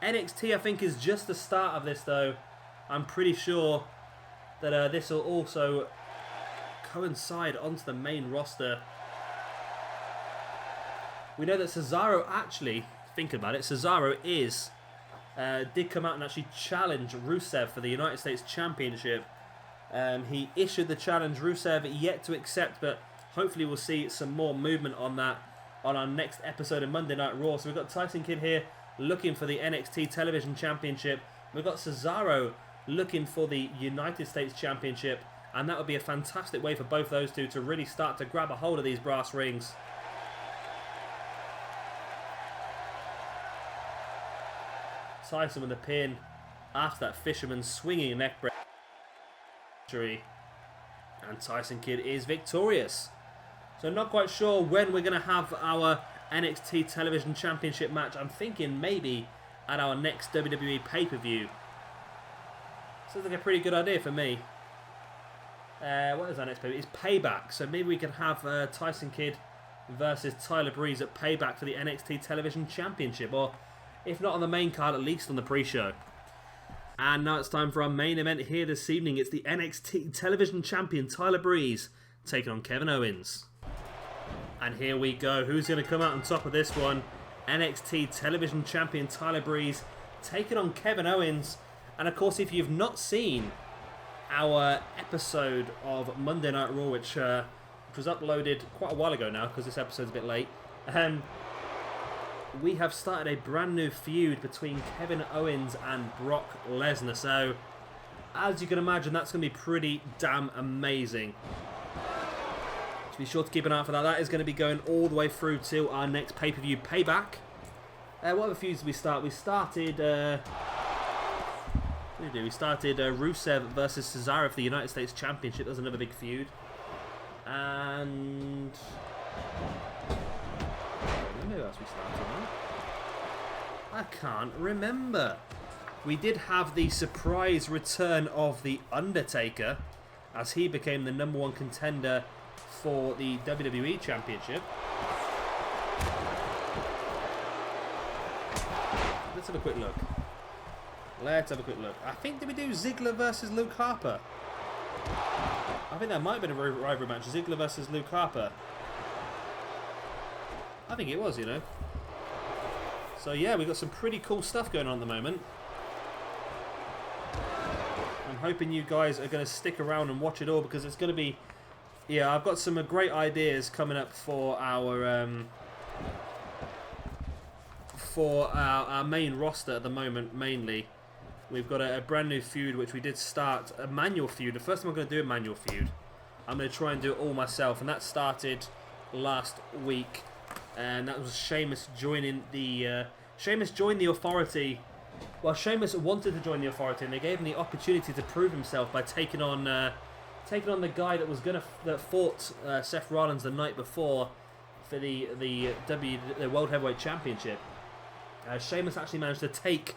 NXT, I think, is just the start of this, though. I'm pretty sure that this will also coincide onto the main roster. We know that Cesaro actually, thinking about it, Cesaro did come out and actually challenge Rusev for the United States Championship. He issued the challenge. Rusev yet to accept, but hopefully we'll see some more movement on that on our next episode of Monday Night Raw. So we've got Tyson Kidd here looking for the NXT Television Championship. We've got Cesaro looking for the United States Championship, and that would be a fantastic way for both those two to really start to grab a hold of these brass rings. Tyson with the pin after that fisherman swinging neck break. And Tyson Kidd is victorious. So not quite sure when we're going to have our NXT Television Championship match. I'm thinking maybe at our next WWE pay-per-view. Sounds like a pretty good idea for me. What is our next pay-per-view? It's Payback. So maybe we can have Tyson Kidd versus Tyler Breeze at Payback for the NXT Television Championship. Or if not on the main card, at least on the pre-show. And now it's time for our main event here this evening. It's the NXT Television Champion Tyler Breeze taking on Kevin Owens. And here we go. Who's going to come out on top of this one? NXT Television Champion Tyler Breeze taking on Kevin Owens. And of course, if you've not seen our episode of Monday Night Raw, which was uploaded quite a while ago now, because this episode's a bit late, we have started a brand new feud between Kevin Owens and Brock Lesnar. So, as you can imagine, that's going to be pretty damn amazing. So be sure to keep an eye out for that. That is going to be going all the way through to our next pay-per-view Payback. What other feuds did we start? We started... what did we do? We started Rusev versus Cesaro for the United States Championship. That was another big feud. And... who else we started on? I can't remember. We did have the surprise return of The Undertaker, as he became the #1 contender for the WWE Championship. Let's have a quick look. I think, did we do Ziggler versus Luke Harper? I think that might have been a rivalry match. Ziggler versus Luke Harper. I think it was, you know. So yeah, we've got some pretty cool stuff going on at the moment. I'm hoping you guys are going to stick around and watch it all, because it's going to be... Yeah, I've got some great ideas coming up for our main roster at the moment, mainly. We've got a brand new feud, which we did start, a manual feud. The first time I'm going to do a manual feud, I'm going to try and do it all myself, and that started last week. And that was Sheamus joining the... Sheamus joined the Authority. Well, Sheamus wanted to join the Authority, and they gave him the opportunity to prove himself by taking on the guy that fought Seth Rollins the night before for the World Heavyweight Championship. Sheamus actually managed to take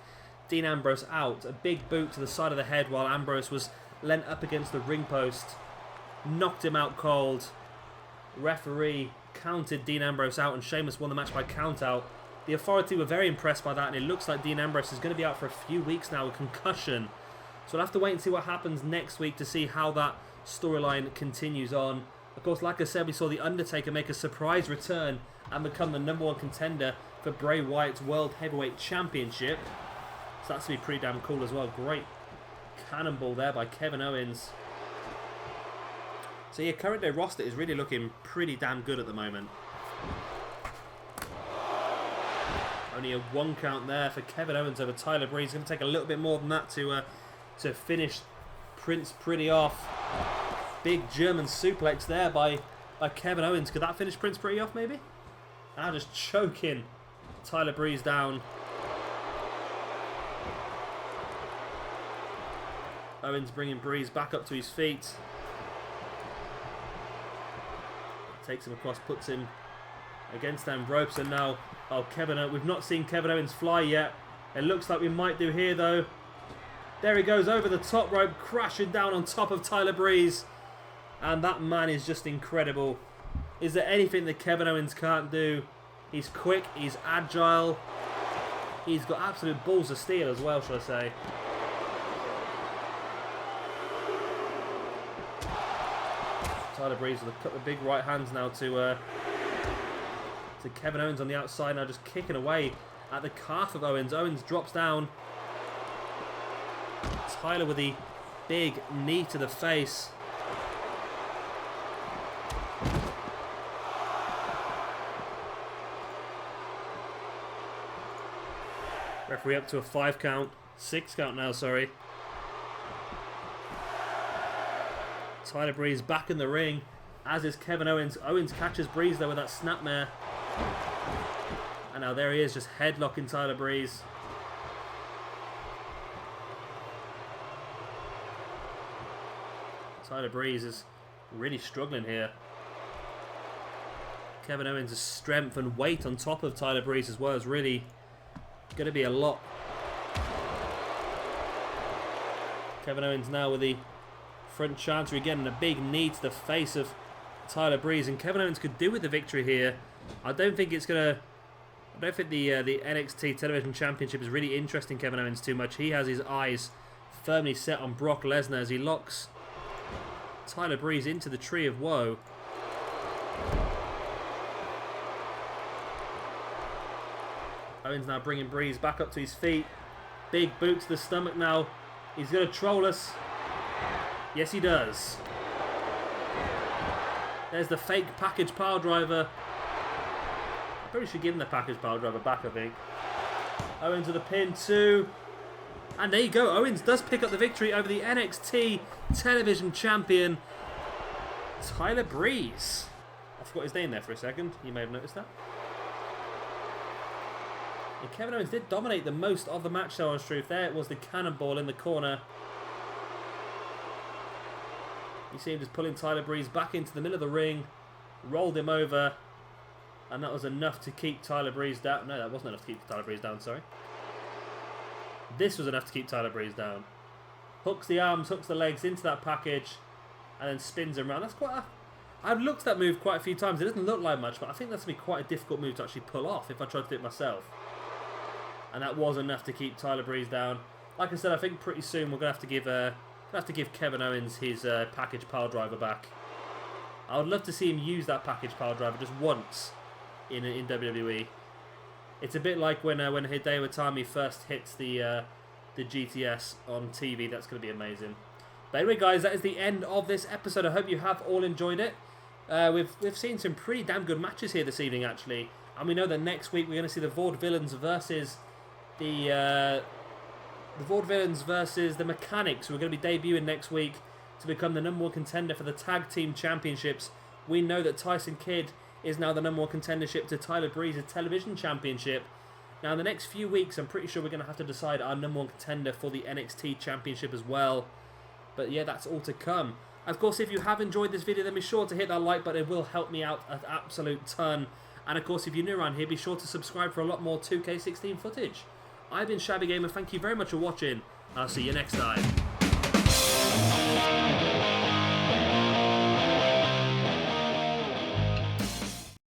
Dean Ambrose out. A big boot to the side of the head while Ambrose was leant up against the ring post. Knocked him out cold. Referee counted Dean Ambrose out, and Sheamus won the match by count out. The Authority were very impressed by that, and it looks like Dean Ambrose is going to be out for a few weeks now with concussion. So we'll have to wait and see what happens next week to see how that storyline continues on. Of course, like I said, we saw The Undertaker make a surprise return and become the #1 contender for Bray Wyatt's World Heavyweight Championship. So that's going to be pretty damn cool as well. Great cannonball there by Kevin Owens. So yeah, current day roster is really looking pretty damn good at the moment. Only a 1 count there for Kevin Owens over Tyler Breeze. It's going to take a little bit more than that to finish Prince Pretty off. Big German suplex there by Kevin Owens. Could that finish Prince Pretty off maybe? Now just choking Tyler Breeze down. Owens bringing Breeze back up to his feet. Takes him across, puts him against them ropes, and now, we've not seen Kevin Owens fly yet. It looks like we might do here though. There he goes over the top rope, crashing down on top of Tyler Breeze. And that man is just incredible. Is there anything that Kevin Owens can't do? He's quick, he's agile. He's got absolute balls of steel as well, shall I say. Tyler Breeze with a couple of big right hands now to Kevin Owens on the outside, now just kicking away at the calf of Owens. Owens drops down. Tyler with the big knee to the face. Referee up to a 5 count. 6 count now, sorry. Tyler Breeze back in the ring, as is Kevin Owens. Owens catches Breeze there with that snapmare. And now there he is, just headlocking Tyler Breeze. Tyler Breeze is really struggling here. Kevin Owens' strength and weight on top of Tyler Breeze as well is really going to be a lot. Kevin Owens now with the front chancery again, and a big knee to the face of Tyler Breeze, and Kevin Owens could do with the victory here. I don't think the NXT Television Championship is really interesting Kevin Owens too much. He has his eyes firmly set on Brock Lesnar as he locks Tyler Breeze into the Tree of Woe. Owens now bringing Breeze back up to his feet. Big boot to the stomach now. He's going to troll us. Yes, he does. There's the fake package pile driver. probably should give him the package pile driver back, I think. Owens with a pin too. And there you go. Owens does pick up the victory over the NXT television champion, Tyler Breeze. I forgot his name there for a second. You may have noticed that. And Kevin Owens did dominate the most of the match, though, on truth. There it was, the cannonball in the corner. You see him just pulling Tyler Breeze back into the middle of the ring. Rolled him over. And that was enough to keep Tyler Breeze down. No, that wasn't enough to keep Tyler Breeze down, sorry. This was enough to keep Tyler Breeze down. Hooks the arms, hooks the legs into that package. And then spins him around. That's quite a... I've looked at that move quite a few times. It doesn't look like much, but I think that's going to be quite a difficult move to actually pull off if I tried to do it myself. And that was enough to keep Tyler Breeze down. Like I said, I think pretty soon we're going to have to give Kevin Owens his package pile driver back. I would love to see him use that package pile driver just once in WWE. It's a bit like when Hideo Itami first hits the GTS on TV. That's going to be amazing. But anyway, guys, that is the end of this episode. I hope you have all enjoyed it. We've seen some pretty damn good matches here this evening, actually. And we know that next week we're going to see the Vaudevillians versus the Vaudevillians versus the Mechanics, who are going to be debuting next week to become the #1 contender for the Tag Team Championships. We know that Tyson Kidd is now the #1 contendership to Tyler Breeze's Television Championship. Now, in the next few weeks, I'm pretty sure we're going to have to decide our #1 contender for the NXT Championship as well. But yeah, that's all to come. Of course, if you have enjoyed this video, then be sure to hit that like button. It will help me out an absolute ton. And of course, if you're new around here, be sure to subscribe for a lot more 2K16 footage. I've been Shabby Gamer. Thank you very much for watching. I'll see you next time.